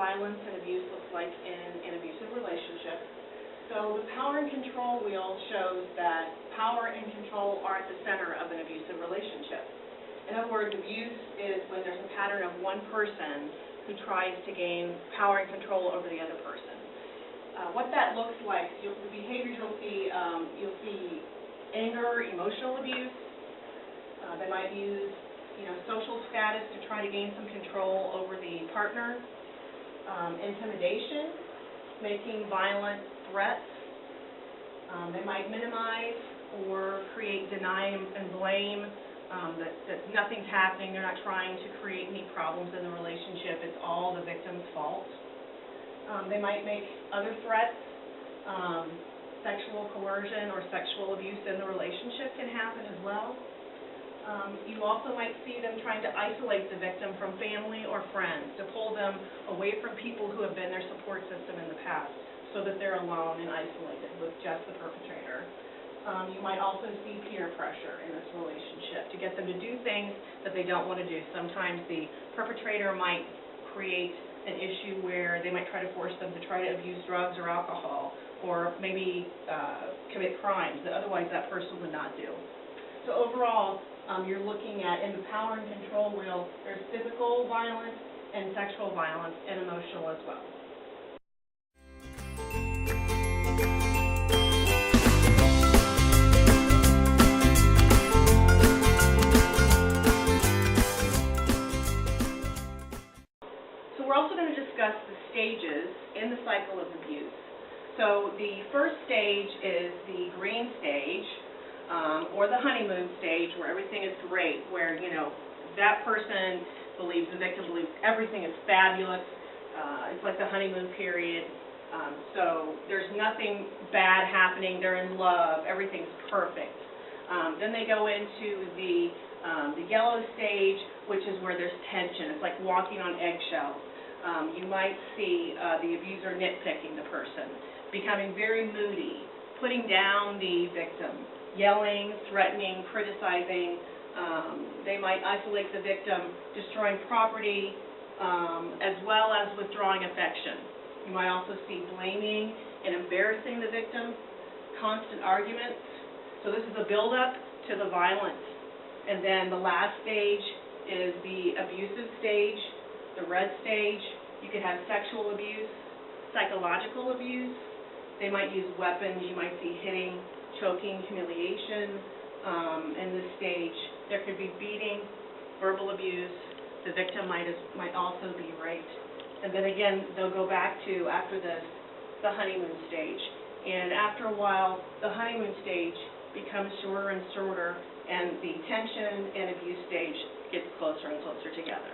violence and abuse looks like in an abusive relationship. So the power and control wheel shows that power and control are at the center of an abusive relationship. In other words, abuse is when there's a pattern of one person who tries to gain power and control over the other person. What that looks like, the behaviors you'll see anger, emotional abuse. They might use social status to try to gain some control over the partner. Intimidation, making violent threats. They might minimize or create deny and blame, that nothing's happening, they're not trying to create any problems in the relationship, it's all the victim's fault. They might make other threats. Sexual coercion or sexual abuse in the relationship can happen as well. You also might see them trying to isolate the victim from family or friends, to pull them away from people who have been their support system in the past, so that they're alone and isolated with just the perpetrator. You might also see peer pressure in this relationship to get them to do things that they don't want to do. Sometimes the perpetrator might create an issue where they might try to force them to try to abuse drugs or alcohol, or maybe commit crimes that otherwise that person would not do. So overall, you're looking at, in the power and control wheel, there's physical violence and sexual violence and emotional as well. So we're also going to discuss the stages in the cycle of abuse. So the first stage is the green stage, or the honeymoon stage, where everything is great, where, that person believes, the victim believes everything is fabulous. It's like the honeymoon period. So there's nothing bad happening. They're in love. Everything's perfect. Then they go into the yellow stage, which is where there's tension. It's like walking on eggshells. You might see the abuser nitpicking the person, becoming very moody, putting down the victim, yelling, threatening, criticizing. They might isolate the victim, destroying property, as well as withdrawing affection. You might also see blaming and embarrassing the victim, constant arguments. So this is a build-up to the violence. And then the last stage is the abusive stage, the red stage. You could have sexual abuse, psychological abuse. They might use weapons. You might see hitting, choking, humiliation. In this stage, there could be beating, verbal abuse. The victim might also be raped. And then again, they'll go back to, after this, the honeymoon stage. And after a while, the honeymoon stage becomes shorter and shorter, and the tension and abuse stage gets closer and closer together.